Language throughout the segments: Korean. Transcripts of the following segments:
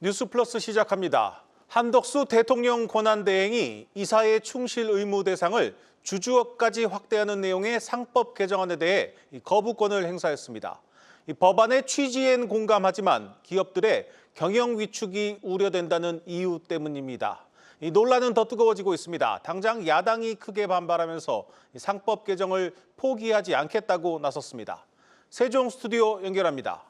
뉴스플러스 시작합니다. 한덕수 대통령 권한대행이 이사의 충실 의무 대상을 주주까지 확대하는 내용의 상법 개정안에 대해 거부권을 행사했습니다. 이 법안의 취지엔 공감하지만 기업들의 경영 위축이 우려된다는 이유 때문입니다. 이 논란은 더 뜨거워지고 있습니다. 당장 야당이 크게 반발하면서 상법 개정을 포기하지 않겠다고 나섰습니다. 세종 스튜디오 연결합니다.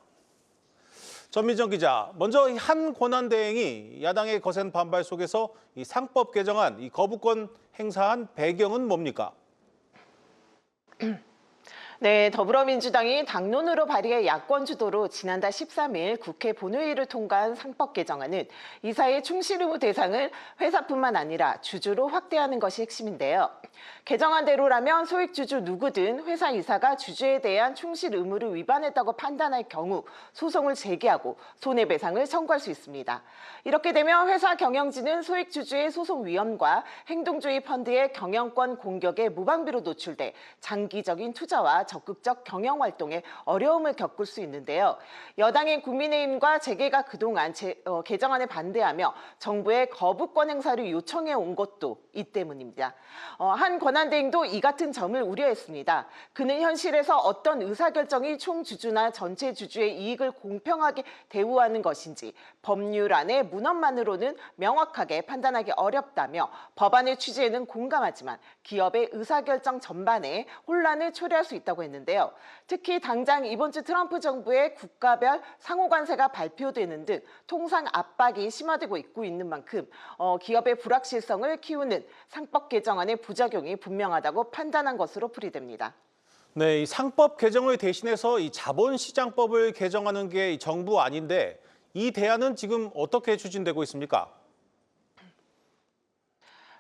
전민정 기자, 먼저 한 권한대행이 야당의 거센 반발 속에서 이 상법 개정안, 이 거부권 행사한 배경은 뭡니까? 네, 더불어민주당이 당론으로 발의해 야권 주도로 지난달 13일 국회 본회의를 통과한 상법 개정안은 이사의 충실 의무 대상을 회사뿐만 아니라 주주로 확대하는 것이 핵심인데요. 개정안대로라면 소액 주주 누구든 회사 이사가 주주에 대한 충실 의무를 위반했다고 판단할 경우 소송을 제기하고 손해배상을 청구할 수 있습니다. 이렇게 되면 회사 경영진은 소액 주주의 소송 위험과 행동주의 펀드의 경영권 공격에 무방비로 노출돼 장기적인 투자와 적극적 경영 활동에 어려움을 겪을 수 있는데요. 여당인 국민의힘과 재계가 그동안 개정안에 반대하며 정부의 거부권 행사를 요청해 온 것도 이 때문입니다. 한 권한대행도 이 같은 점을 우려했습니다. 그는 현실에서 어떤 의사결정이 총주주나 전체 주주의 이익을 공평하게 대우하는 것인지 법률안의 문헌만으로는 명확하게 판단하기 어렵다며 법안의 취지에는 공감하지만 기업의 의사결정 전반에 혼란을 초래할 수 있다고 했는데요. 특히 당장 이번 주 트럼프 정부의 국가별 상호관세가 발표되는 등 통상 압박이 심화되고 있는 만큼 기업의 불확실성을 키우는 상법 개정안의 부작용이 분명하다고 판단한 것으로 풀이됩니다. 네, 이 상법 개정을 대신해서 이 자본시장법을 개정하는 게 정부 아닌데 이 대안은 지금 어떻게 추진되고 있습니까?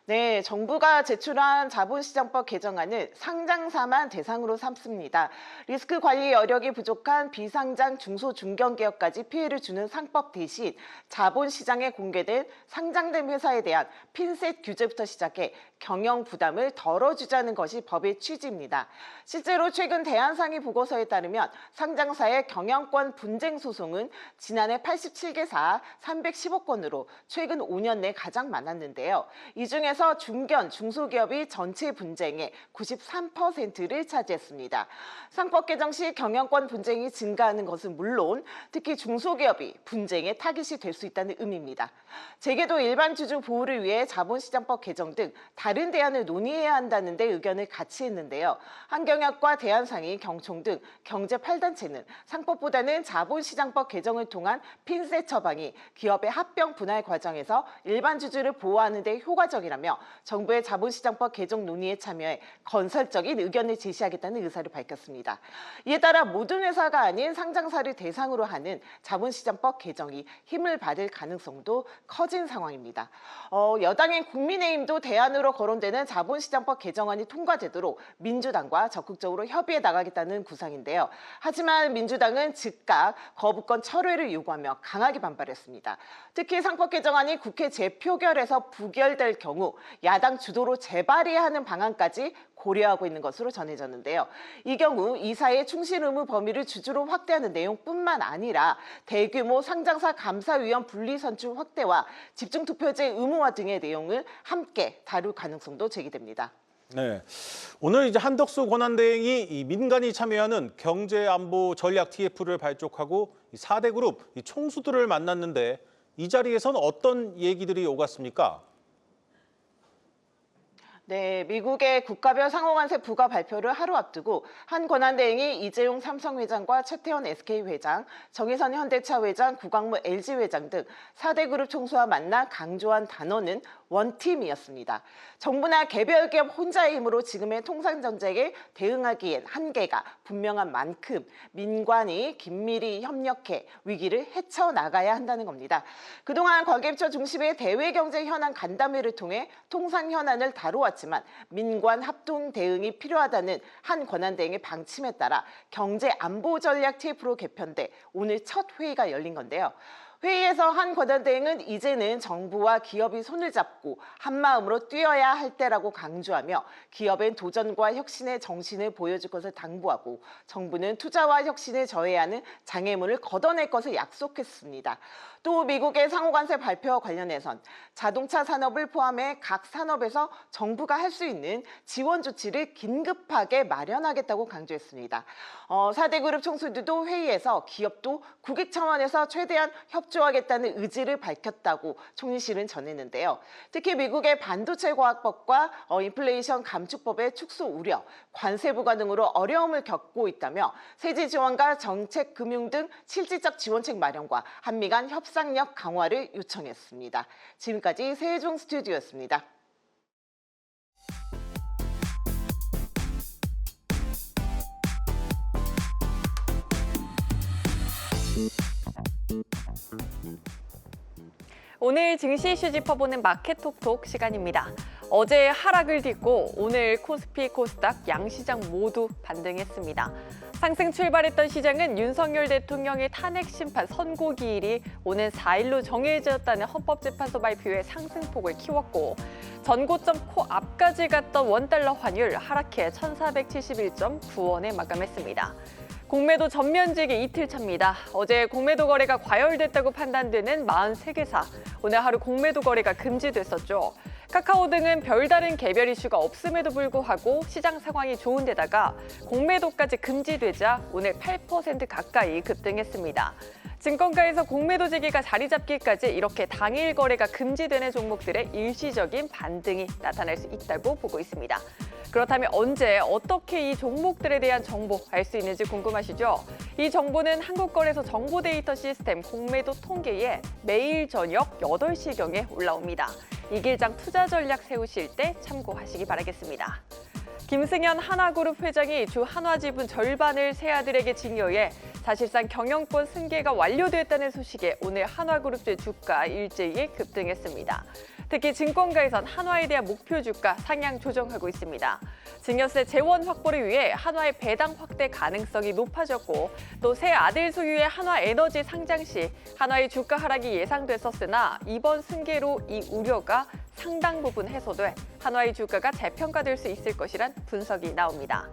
네, 정부가 제출한 자본시장법 개정안은 상장사만 대상으로 삼습니다. 리스크 관리 여력이 부족한 비상장 중소중견기업까지 피해를 주는 상법 대신 자본시장에 공개된 상장된 회사에 대한 핀셋 규제부터 시작해 경영 부담을 덜어주자는 것이 법의 취지입니다. 실제로 최근 대한상의 보고서에 따르면 상장사의 경영권 분쟁 소송은 지난해 87개사 310억 건으로 최근 5년 내 가장 많았는데요. 이 중에서 중견, 중소기업이 전체 분쟁의 93%를 차지했습니다. 상법 개정 시 경영권 분쟁이 증가하는 것은 물론 특히 중소기업이 분쟁의 타깃이 될 수 있다는 의미입니다. 재계도 일반 주주 보호를 위해 자본시장법 개정 등 다른 대안을 논의해야 한다는 데 의견을 같이 했는데요. 한경영과 대한상의, 경총 등 경제 8단체는 상법보다는 자본시장법 개정을 통한 핀셋 처방이 기업의 합병 분할 과정에서 일반 주주를 보호하는 데 효과적이라며 정부의 자본시장법 개정 논의에 참여해 건설적인 의견을 제시하겠다는 의사를 밝혔습니다. 이에 따라 모든 회사가 아닌 상장사를 대상으로 하는 자본시장법 개정이 힘을 받을 가능성도 커진 상황입니다. 여당인 국민의힘도 대안으로 거론되는 자본시장법 개정안이 통과되도록 민주당과 적극적으로 협의해 나가겠다는 구상인데요. 하지만 민주당은 즉각 거부권 철회를 요구하며 강하게 반발했습니다. 특히 상법 개정안이 국회 재표결에서 부결될 경우 야당 주도로 재발의하는 방안까지 고려하고 있는 것으로 전해졌는데요. 이 경우 이사의 충실 의무 범위를 주주로 확대하는 내용뿐만 아니라 대규모 상장사 감사위원 분리 선출 확대와 집중투표제 의무화 등의 내용을 함께 다룰 가능성도 제기됩니다. 네, 오늘 이제 한덕수 권한대행이 이 민간이 참여하는 경제안보 전략 TF를 발족하고 4대 그룹 총수들을 만났는데 이 자리에선 어떤 얘기들이 오갔습니까? 네, 미국의 국가별 상호관세 부과 발표를 하루 앞두고 한 권한대행이 이재용 삼성회장과 최태원 SK회장, 정의선 현대차 회장, 구광무 LG회장 등 4대 그룹 총수와 만나 강조한 단어는 원팀이었습니다. 정부나 개별 기업 혼자의 힘으로 지금의 통상 전쟁에 대응하기엔 한계가 분명한 만큼 민관이 긴밀히 협력해 위기를 헤쳐나가야 한다는 겁니다. 그동안 관계부처 중심의 대외경제 현안 간담회를 통해 통상 현안을 다루었지만 민관 합동 대응이 필요하다는 한 권한대행의 방침에 따라 경제안보 전략 TF로 개편돼 오늘 첫 회의가 열린 건데요. 회의에서 한 권한대행은 이제는 정부와 기업이 손을 잡고 한마음으로 뛰어야 할 때라고 강조하며 기업은 도전과 혁신의 정신을 보여줄 것을 당부하고 정부는 투자와 혁신을 저해하는 장애물을 걷어낼 것을 약속했습니다. 또 미국의 상호관세 발표와 관련해선 자동차 산업을 포함해 각 산업에서 정부가 할 수 있는 지원 조치를 긴급하게 마련하겠다고 강조했습니다. 4대 그룹 총수들도 회의에서 기업도 국익 차원에서 최대한 협조하겠다는 의지를 밝혔다고 총리실은 전했는데요. 특히 미국의 반도체 과학법과 인플레이션 감축법의 축소 우려, 관세 부과 등으로 어려움을 겪고 있다며 세제 지원과 정책 금융 등 실질적 지원책 마련과 한미 간 협상력 강화를 요청했습니다. 지금까지 세종 스튜디오였습니다. 오늘 증시 이슈 짚어보는 마켓톡톡 시간입니다. 어제 하락을 딛고 오늘 코스피, 코스닥 양시장 모두 반등했습니다. 상승 출발했던 시장은 윤석열 대통령의 탄핵 심판 선고 기일이 오는 4일로 정해졌다는 헌법재판소 발표에 상승폭을 키웠고 전고점 코앞까지 갔던 원달러 환율 하락해 1,471.9원에 마감했습니다. 공매도 전면직이 이틀 차입니다. 어제 공매도 거래가 과열됐다고 판단되는 43개사, 오늘 하루 공매도 거래가 금지됐었죠. 카카오 등은 별다른 개별 이슈가 없음에도 불구하고 시장 상황이 좋은 데다가 공매도까지 금지되자 오늘 8% 가까이 급등했습니다. 증권가에서 공매도 제기가 자리 잡기까지 이렇게 당일 거래가 금지되는 종목들의 일시적인 반등이 나타날 수 있다고 보고 있습니다. 그렇다면 언제 어떻게 이 종목들에 대한 정보 알 수 있는지 궁금하시죠? 이 정보는 한국거래소 정보데이터 시스템 공매도 통계에 매일 저녁 8시경에 올라옵니다. 이길장 투자 전략 세우실 때 참고하시기 바라겠습니다. 김승현 하나그룹 회장이 주 한화지분 절반을 새아들에게 증여해 사실상 경영권 승계가 완료됐다는 소식에 오늘 한화그룹주의 주가 일제히 급등했습니다. 특히 증권가에선 한화에 대한 목표 주가 상향 조정하고 있습니다. 증여세 재원 확보를 위해 한화의 배당 확대 가능성이 높아졌고 또 새 아들 소유의 한화에너지 상장 시 한화의 주가 하락이 예상됐었으나 이번 승계로 이 우려가 상당 부분 해소돼 한화의 주가가 재평가될 수 있을 것이란 분석이 나옵니다.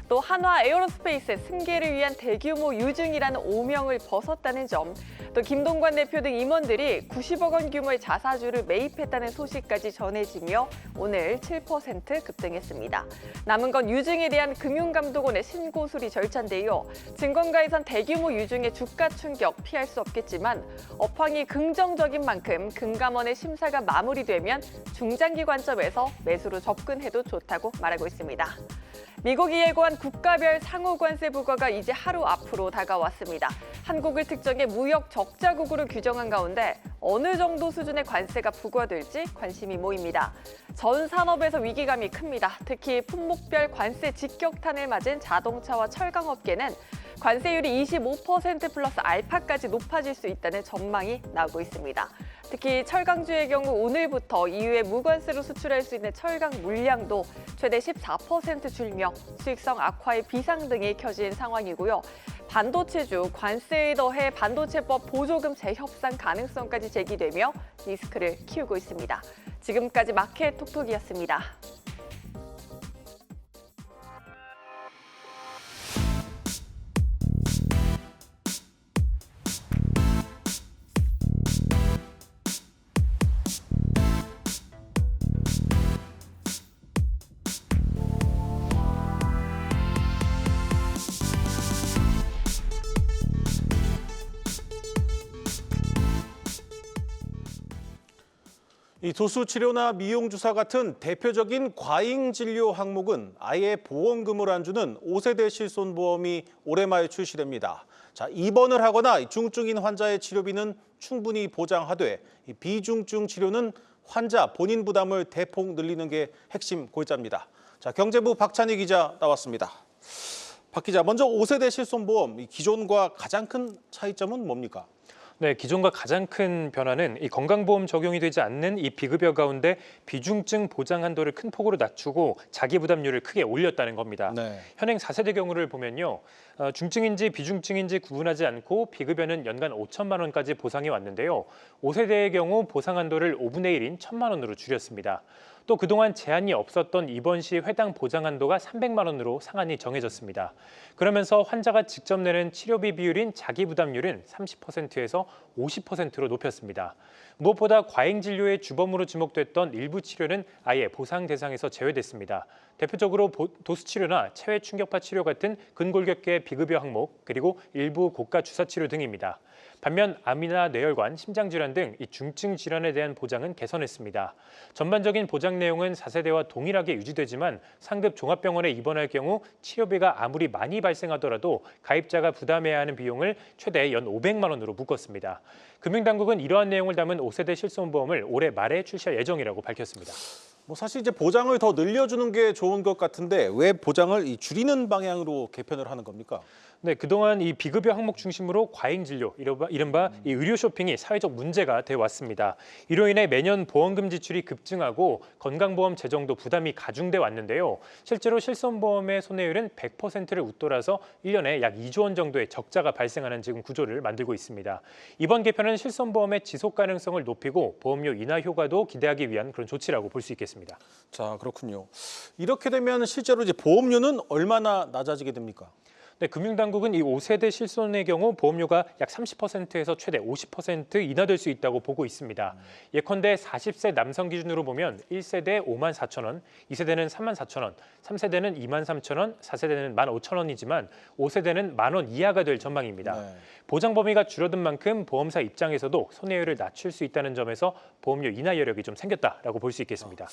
또 한화 에어로스페이스의 승계를 위한 대규모 유증이라는 오명을 벗었다는 점, 또 김동관 대표 등 임원들이 90억 원 규모의 자사주를 매입했다는 소식까지 전해지며 오늘 7% 급등했습니다. 남은 건 유증에 대한 금융감독원의 신고수리 절차인데요. 증권가에선 대규모 유증의 주가 충격 피할 수 없겠지만 업황이 긍정적인 만큼 금감원의 심사가 마무리되면 중장기 관점에서 매수로 접근해도 좋다고 말하고 있습니다. 미국이 예고한 국가별 상호관세 부과가 이제 하루 앞으로 다가왔습니다. 한국을 특정해 무역 적자국으로 규정한 가운데 어느 정도 수준의 관세가 부과될지 관심이 모입니다. 전 산업에서 위기감이 큽니다. 특히 품목별 관세 직격탄을 맞은 자동차와 철강업계는 관세율이 25% 플러스 알파까지 높아질 수 있다는 전망이 나오고 있습니다. 특히 철강주의 경우 오늘부터 EU에 무관세로 수출할 수 있는 철강 물량도 최대 14% 줄며 수익성 악화의 비상등이 켜진 상황이고요. 반도체주 관세에 더해 반도체법 보조금 재협상 가능성까지 제기되며 리스크를 키우고 있습니다. 지금까지 마켓 톡톡이었습니다. 이 도수 치료나 미용 주사 같은 대표적인 과잉 진료 항목은 아예 보험금을 안 주는 5세대 실손보험이 올해 말 출시됩니다. 자, 입원을 하거나 중증인 환자의 치료비는 충분히 보장하되 비중증 치료는 환자 본인 부담을 대폭 늘리는 게 핵심 골자입니다. 자, 경제부 박찬희 기자 나왔습니다. 박 기자, 먼저 5세대 실손보험 기존과 가장 큰 차이점은 뭡니까? 네, 기존과 가장 큰 변화는 이 건강보험 적용이 되지 않는 이 비급여 가운데 비중증 보장 한도를 큰 폭으로 낮추고 자기 부담률을 크게 올렸다는 겁니다. 네. 현행 4세대 경우를 보면요. 중증인지 비중증인지 구분하지 않고 비급여는 연간 5천만 원까지 보상이 왔는데요. 5세대의 경우 보상 한도를 5분의 1인 1천만 원으로 줄였습니다. 또 그동안 제한이 없었던 입원 시 회당 보장 한도가 300만 원으로 상한이 정해졌습니다. 그러면서 환자가 직접 내는 치료비 비율인 자기 부담률은 30%에서 50%로 높였습니다. 무엇보다 과잉 진료의 주범으로 지목됐던 일부 치료는 아예 보상 대상에서 제외됐습니다. 대표적으로 도수 치료나 체외 충격파 치료 같은 근골격계 비급여 항목, 그리고 일부 고가 주사 치료 등입니다. 반면 암이나 뇌혈관, 심장질환 등 이 중증 질환에 대한 보장은 개선했습니다. 전반적인 보장 내용은 4세대와 동일하게 유지되지만 상급 종합병원에 입원할 경우 치료비가 아무리 많이 발생하더라도 가입자가 부담해야 하는 비용을 최대 연 500만 원으로 묶었습니다. 금융당국은 이러한 내용을 담은 5세대 실손보험을 올해 말에 출시할 예정이라고 밝혔습니다. 사실 이제 보장을 더 늘려주는 게 좋은 것 같은데 왜 보장을 줄이는 방향으로 개편을 하는 겁니까? 네, 그동안 이 비급여 항목 중심으로 과잉 진료, 이른바 이 의료 쇼핑이 사회적 문제가 돼 왔습니다. 이로 인해 매년 보험금 지출이 급증하고 건강보험 재정도 부담이 가중돼 왔는데요. 실제로 실손보험의 손해율은 100%를 웃돌아서 1년에 약 2조 원 정도의 적자가 발생하는 지금 구조를 만들고 있습니다. 이번 개편은 실손보험의 지속 가능성을 높이고 보험료 인하 효과도 기대하기 위한 그런 조치라고 볼 수 있겠습니다. 자, 그렇군요. 이렇게 되면 실제로 이제 보험료는 얼마나 낮아지게 됩니까? 네, 금융당국은 이 5세대 실손의 경우 보험료가 약 30%에서 최대 50% 인하될 수 있다고 보고 있습니다. 예컨대 40세 남성 기준으로 보면 1세대 5만 4천 원, 2세대는 3만 4천 원, 3세대는 2만 3천 원, 4세대는 1만 5천 원이지만 5세대는 1만 원 이하가 될 전망입니다. 네. 보장 범위가 줄어든 만큼 보험사 입장에서도 손해율을 낮출 수 있다는 점에서 보험료 인하 여력이 좀 생겼다라고 볼 수 있겠습니다.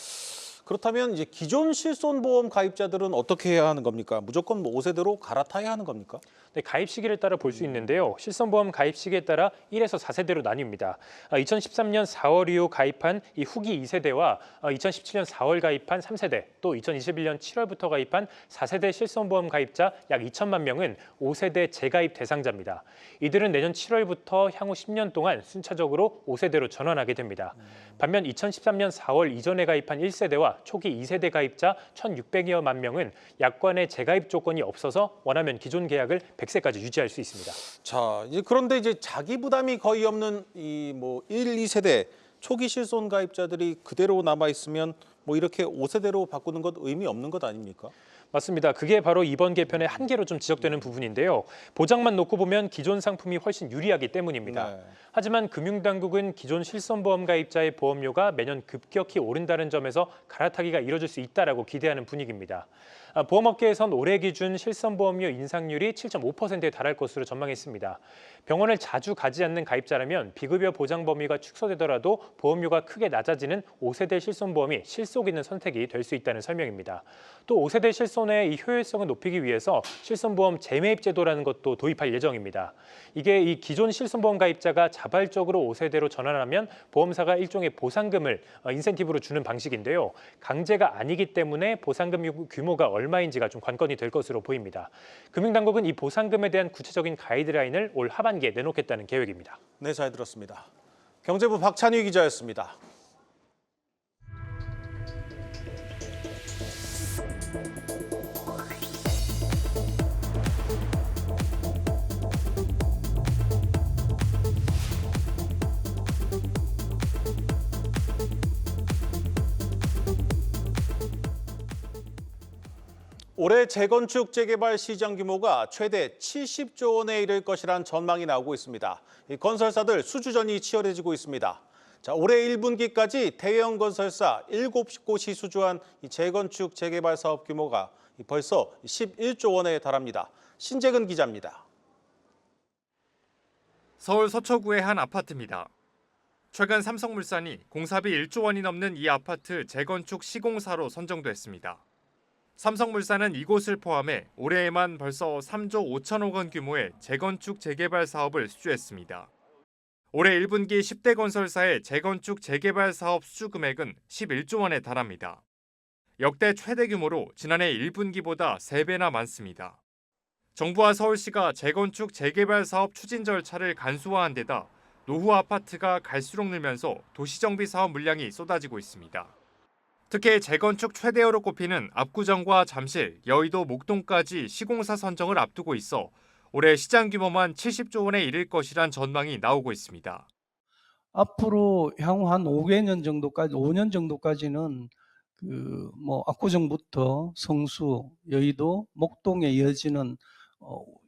그렇다면 이제 기존 실손보험 가입자들은 어떻게 해야 하는 겁니까? 무조건 5세대로 갈아타야 하는 겁니까? 네, 가입 시기를 따라 볼 수 있는데요. 실손보험 가입 시기에 따라 1에서 4세대로 나뉩니다. 2013년 4월 이후 가입한 이 후기 2세대와 2017년 4월 가입한 3세대, 또 2021년 7월부터 가입한 4세대 실손보험 가입자 약 2천만 명은 5세대 재가입 대상자입니다. 이들은 내년 7월부터 향후 10년 동안 순차적으로 5세대로 전환하게 됩니다. 반면 2013년 4월 이전에 가입한 1세대와 초기 2세대 가입자 1,600여만 명은 약관에 재가입 조건이 없어서 원하면 기존 계약을 100세까지 유지할 수 있습니다. 자, 그런데 이제 자기 부담이 거의 없는 1, 2세대 초기 실손 가입자들이 그대로 남아 있으면 이렇게 5세대로 바꾸는 것 의미 없는 것 아닙니까? 맞습니다. 그게 바로 이번 개편의 한계로 좀 지적되는 부분인데요. 보장만 놓고 보면 기존 상품이 훨씬 유리하기 때문입니다. 네. 하지만 금융당국은 기존 실손보험 가입자의 보험료가 매년 급격히 오른다는 점에서 갈아타기가 이뤄질 수 있다라고 기대하는 분위기입니다. 보험업계에선 올해 기준 실손보험료 인상률이 7.5%에 달할 것으로 전망했습니다. 병원을 자주 가지 않는 가입자라면 비급여 보장 범위가 축소되더라도 보험료가 크게 낮아지는 5세대 실손보험이 실속 있는 선택이 될 수 있다는 설명입니다. 또 5세대 실손의 이 효율성을 높이기 위해서 실손보험 재매입 제도라는 것도 도입할 예정입니다. 이게 이 기존 실손보험 가입자가 자발적으로 5세대로 전환하면 보험사가 일종의 보상금을 인센티브로 주는 방식인데요. 강제가 아니기 때문에 보상금 규모가 얼마인지가 좀 관건이 될 것으로 보입니다. 금융당국은 이 보상금에 대한 구체적인 가이드라인을 올 하반기에 내놓겠다는 계획입니다. 네, 잘 들었습니다. 경제부 박찬희 기자였습니다. 올해 재건축 재개발 시장 규모가 최대 70조 원에 이를 것이란 전망이 나오고 있습니다. 이 건설사들 수주전이 치열해지고 있습니다. 자, 올해 1분기까지 대형 건설사 7곳이 수주한 이 재건축 재개발 사업 규모가 벌써 11조 원에 달합니다. 신재근 기자입니다. 서울 서초구의 한 아파트입니다. 최근 삼성물산이 공사비 1조 원이 넘는 이 아파트 재건축 시공사로 선정됐습니다. 삼성물산은 이곳을 포함해 올해에만 벌써 3조 5천억 원 규모의 재건축 재개발 사업을 수주했습니다. 올해 1분기 10대 건설사의 재건축 재개발 사업 수주 금액은 11조 원에 달합니다. 역대 최대 규모로 지난해 1분기보다 3배나 많습니다. 정부와 서울시가 재건축 재개발 사업 추진 절차를 간소화한 데다 노후 아파트가 갈수록 늘면서 도시정비 사업 물량이 쏟아지고 있습니다. 특히 재건축 최대어로 꼽히는 압구정과 잠실, 여의도, 목동까지 시공사 선정을 앞두고 있어 올해 시장 규모만 70조 원에 이를 것이란 전망이 나오고 있습니다. 앞으로 향후 한 5년 정도까지, 5년 정도까지는 압구정부터 성수, 여의도, 목동에 이어지는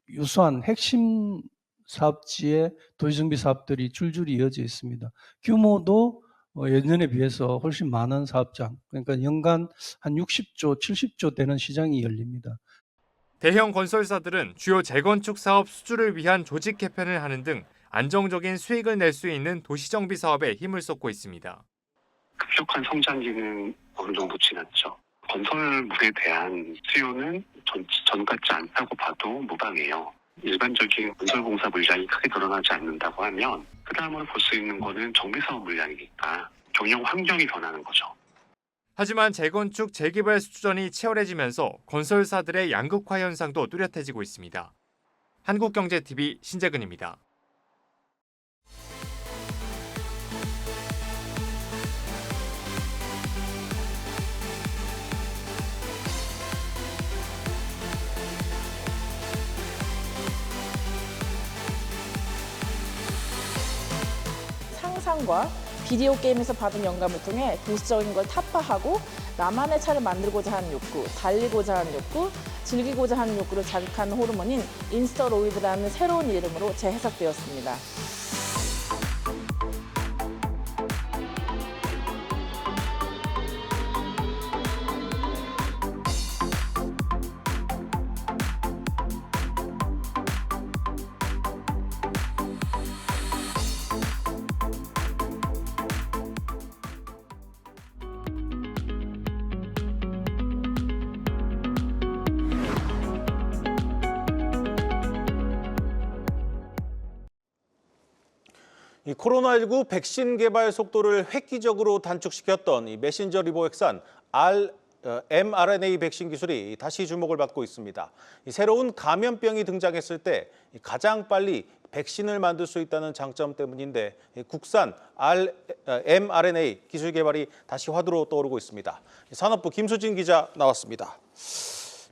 유수한 핵심 사업지의 도시정비 사업들이 줄줄이 이어져 있습니다. 규모도 예년에 비해서 훨씬 많은 사업장, 그러니까 연간 한 60조, 70조 되는 시장이 열립니다. 대형 건설사들은 주요 재건축 사업 수주를 위한 조직 개편을 하는 등 안정적인 수익을 낼 수 있는 도시정비 사업에 힘을 쏟고 있습니다. 급속한 성장기는 어느 정도 지났죠. 건설물에 대한 수요는 전 같지 않다고 봐도 무방해요. 일반적인 건설공사 물량이 크게 늘어나지 않는다고 하면 그 다음으로 볼 수 있는 거는 정비사업 물량이니까 경영 환경이 변하는 거죠. 하지만 재건축, 재개발 수주전이 치열해지면서 건설사들의 양극화 현상도 뚜렷해지고 있습니다. 한국경제TV 신재근입니다. 상상과 비디오 게임에서 받은 영감을 통해 도시적인 걸 타파하고 나만의 차를 만들고자 하는 욕구, 달리고자 하는 욕구, 즐기고자 하는 욕구를 자극하는 호르몬인 인스터로이드라는 새로운 이름으로 재해석되었습니다. 이 코로나19 백신 개발 속도를 획기적으로 단축시켰던 이 메신저 리보액산 mRNA 백신 기술이 다시 주목을 받고 있습니다. 이 새로운 감염병이 등장했을 때 가장 빨리 백신을 만들 수 있다는 장점 때문인데 국산 mRNA 기술 개발이 다시 화두로 떠오르고 있습니다. 산업부 김수진 기자 나왔습니다.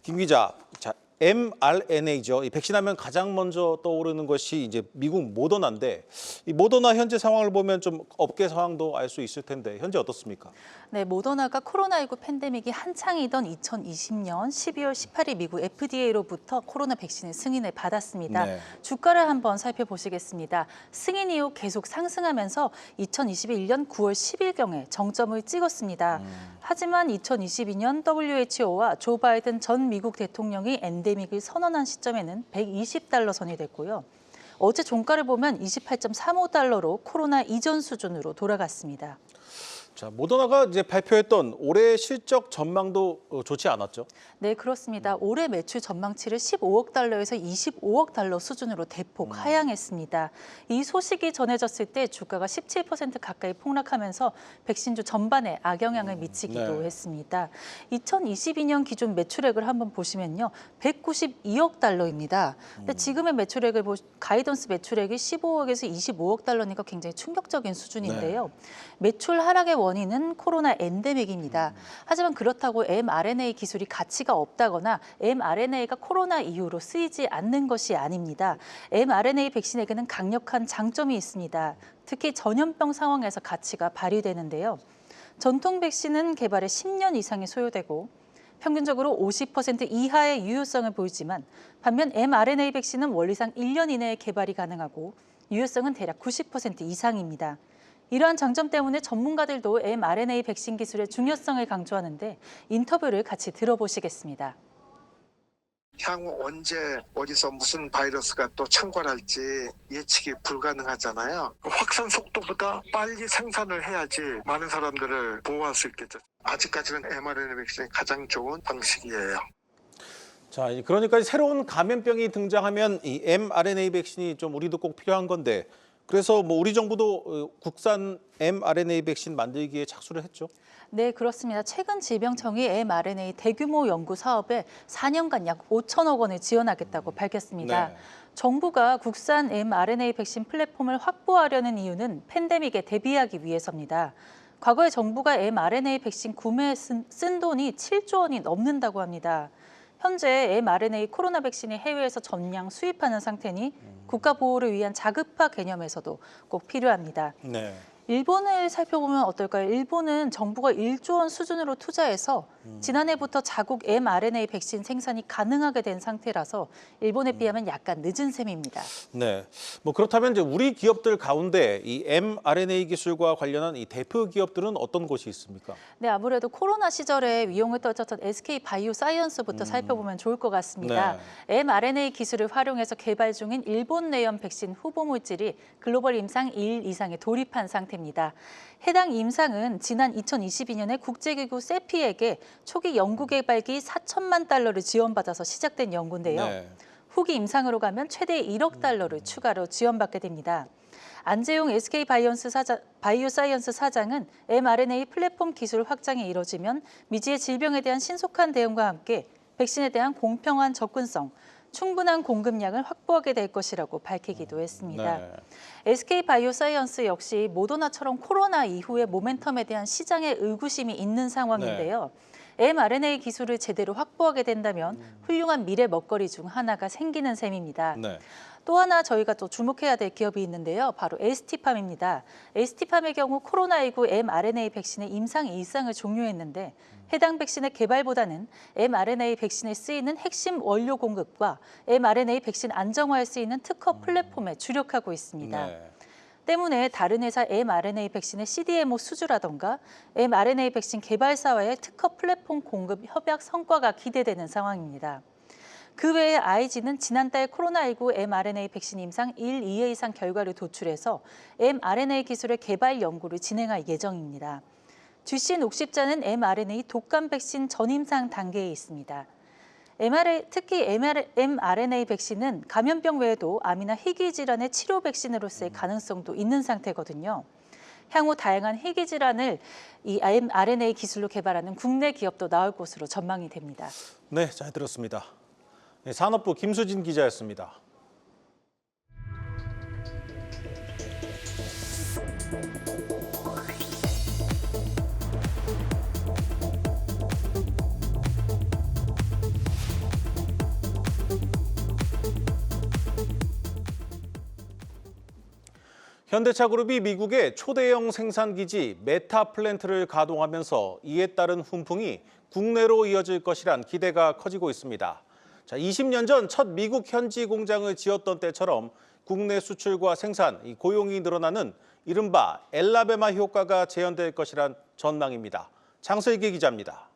김 기자, 자, mRNA죠. 이 백신하면 가장 먼저 떠오르는 것이 이제 미국 모더나인데 이 모더나 현재 상황을 보면 좀 업계 상황도 알 수 있을 텐데 현재 어떻습니까? 네, 모더나가 코로나19 팬데믹이 한창이던 2020년 12월 18일 미국 FDA로부터 코로나 백신의 승인을 받았습니다. 네. 주가를 한번 살펴보시겠습니다. 승인 이후 계속 상승하면서 2021년 9월 10일경에 정점을 찍었습니다. 하지만 2022년 WHO와 조 바이든 전 미국 대통령이 엔데믹을 선언한 시점에는 120달러 선이 됐고요. 어제 종가를 보면 28.35달러로 코로나 이전 수준으로 돌아갔습니다. 자, 모더나가 이제 발표했던 올해 실적 전망도 좋지 않았죠? 네, 그렇습니다. 올해 매출 전망치를 15억 달러에서 25억 달러 수준으로 대폭 하향했습니다. 이 소식이 전해졌을 때 주가가 17% 가까이 폭락하면서 백신주 전반에 악영향을 미치기도 네. 했습니다. 2022년 기준 매출액을 한번 보시면요. 192억 달러입니다. 근데 지금의 매출액을 가이던스 매출액이 15억에서 25억 달러니까 굉장히 충격적인 수준인데요. 매출 하락의 원인은 코로나 엔데믹입니다. 하지만 그렇다고 mRNA 기술이 가치가 없다거나 mRNA가 코로나 이후로 쓰이지 않는 것이 아닙니다. mRNA 백신에게는 강력한 장점이 있습니다. 특히 전염병 상황에서 가치가 발휘되는데요. 전통 백신은 개발에 10년 이상이 소요되고 평균적으로 50% 이하의 유효성을 보이지만 반면 mRNA 백신은 원리상 1년 이내에 개발이 가능하고 유효성은 대략 90% 이상입니다. 이러한 장점 때문에 전문가들도 mRNA 백신 기술의 중요성을 강조하는데 인터뷰를 같이 들어보시겠습니다. 향후 언제 어디서 무슨 바이러스가 또 창궐할지 예측이 불가능하잖아요. 확산 속도보다 빨리 생산을 해야지 많은 사람들을 보호할 수 있겠죠. 아직까지는 mRNA 백신이 가장 좋은 방식이에요. 자, 그러니까 새로운 감염병이 등장하면 이 mRNA 백신이 좀 우리도 꼭 필요한 건데 그래서 뭐 우리 정부도 국산 mRNA 백신 만들기에 착수를 했죠. 네, 그렇습니다. 최근 질병청이 mRNA 대규모 연구 사업에 4년간 약 5천억 원을 지원하겠다고 밝혔습니다. 네. 정부가 국산 mRNA 백신 플랫폼을 확보하려는 이유는 팬데믹에 대비하기 위해서입니다. 과거에 정부가 mRNA 백신 구매에 쓴 돈이 7조 원이 넘는다고 합니다. 현재 mRNA 코로나 백신이 해외에서 전량 수입하는 상태니 국가 보호를 위한 자급화 개념에서도 꼭 필요합니다. 네. 일본을 살펴보면 어떨까요? 일본은 정부가 1조 원 수준으로 투자해서 지난해부터 자국 mRNA 백신 생산이 가능하게 된 상태라서 일본에 비하면 약간 늦은 셈입니다. 네. 뭐 그렇다면 이제 우리 기업들 가운데 이 mRNA 기술과 관련한 이 대표 기업들은 어떤 곳이 있습니까? 네, 아무래도 코로나 시절에 위용을 떨쳤던 SK 바이오사이언스부터 살펴보면 좋을 것 같습니다. mRNA 기술을 활용해서 개발 중인 일본 내염 백신 후보 물질이 글로벌 임상 2일 이상에 돌입한 상태입니다. 해당 임상은 지난 2022년에 국제기구 세피에게 초기 연구 개발비 4천만 달러를 지원받아서 시작된 연구인데요. 네. 후기 임상으로 가면 최대 1억 달러를 추가로 지원받게 됩니다. 안재용 SK 바이오사이언스 사장은 mRNA 플랫폼 기술 확장이 이뤄지면 미지의 질병에 대한 신속한 대응과 함께 백신에 대한 공평한 접근성, 충분한 공급량을 확보하게 될 것이라고 밝히기도 했습니다. 네. SK 바이오사이언스 역시 모더나처럼 코로나 이후의 모멘텀에 대한 시장의 의구심이 있는 상황인데요. mRNA 기술을 제대로 확보하게 된다면 훌륭한 미래 먹거리 중 하나가 생기는 셈입니다. 네. 또 하나 저희가 또 주목해야 될 기업이 있는데요. 바로 ST팜입니다. ST팜의 경우 코로나19 mRNA 백신의 임상 일상을 종료했는데 해당 백신의 개발보다는 mRNA 백신에 쓰이는 핵심 원료 공급과 mRNA 백신 안정화에 쓰이는 특허 플랫폼에 주력하고 있습니다. 네. 때문에 다른 회사 mRNA 백신의 CDMO 수주라던가 mRNA 백신 개발사와의 특허 플랫폼 공급 협약 성과가 기대되는 상황입니다. 그 외에 IG는 지난달 코로나19 mRNA 백신 임상 1, 2회 이상 결과를 도출해서 mRNA 기술의 개발 연구를 진행할 예정입니다. GC 녹십자는 mRNA 독감 백신 전임상 단계에 있습니다. 특히 mRNA 백신은 감염병 외에도 암이나 희귀 질환의 치료 백신으로 쓸 가능성도 있는 상태거든요. 향후 다양한 희귀 질환을 이 mRNA 기술로 개발하는 국내 기업도 나올 것으로 전망이 됩니다. 네, 잘 들었습니다. 네, 산업부 김수진 기자였습니다. 현대차그룹이 미국의 초대형 생산기지 메타플랜트를 가동하면서 이에 따른 훈풍이 국내로 이어질 것이란 기대가 커지고 있습니다. 자, 20년 전 첫 미국 현지 공장을 지었던 때처럼 국내 수출과 생산, 고용이 늘어나는 이른바 엘라베마 효과가 재현될 것이란 전망입니다. 장슬기 기자입니다.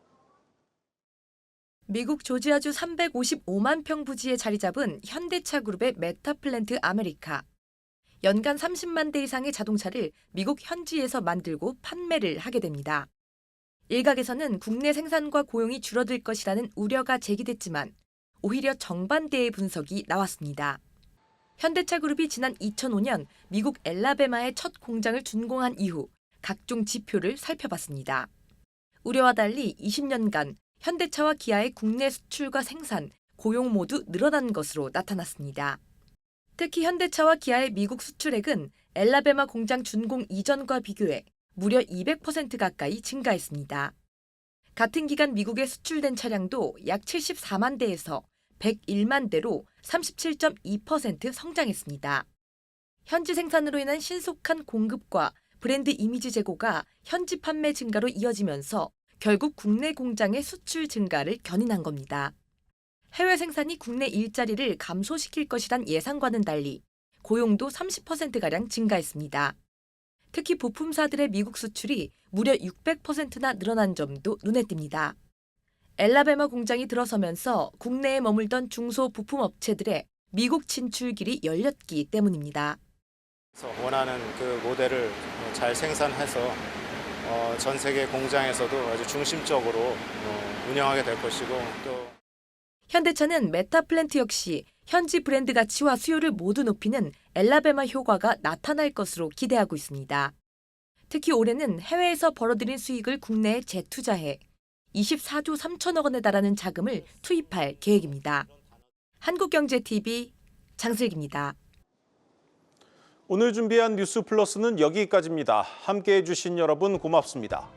미국 조지아주 355만 평 부지에 자리 잡은 현대차그룹의 메타플랜트 아메리카. 연간 30만 대 이상의 자동차를 미국 현지에서 만들고 판매를 하게 됩니다. 일각에서는 국내 생산과 고용이 줄어들 것이라는 우려가 제기됐지만 오히려 정반대의 분석이 나왔습니다. 현대차그룹이 지난 2005년 미국 엘라베마의 첫 공장을 준공한 이후 각종 지표를 살펴봤습니다. 우려와 달리 20년간 현대차와 기아의 국내 수출과 생산, 고용 모두 늘어난 것으로 나타났습니다. 특히 현대차와 기아의 미국 수출액은 엘라베마 공장 준공 이전과 비교해 무려 200% 가까이 증가했습니다. 같은 기간 미국에 수출된 차량도 약 74만 대에서 101만 대로 37.2% 성장했습니다. 현지 생산으로 인한 신속한 공급과 브랜드 이미지 제고가 현지 판매 증가로 이어지면서 결국 국내 공장의 수출 증가를 견인한 겁니다. 해외 생산이 국내 일자리를 감소시킬 것이란 예상과는 달리 고용도 30%가량 증가했습니다. 특히 부품사들의 미국 수출이 무려 600%나 늘어난 점도 눈에 띕니다. 엘라베마 공장이 들어서면서 국내에 머물던 중소 부품업체들의 미국 진출길이 열렸기 때문입니다. 원하는 그 모델을 잘 생산해서 전 세계 공장에서도 아주 중심적으로 운영하게 될 것이고 또 현대차는 메타플랜트 역시 현지 브랜드 가치와 수요를 모두 높이는 엘라베마 효과가 나타날 것으로 기대하고 있습니다. 특히 올해는 해외에서 벌어들인 수익을 국내에 재투자해 24조 3천억 원에 달하는 자금을 투입할 계획입니다. 한국경제TV 장슬기입니다. 오늘 준비한 뉴스 플러스는 여기까지입니다. 함께해 주신 여러분 고맙습니다.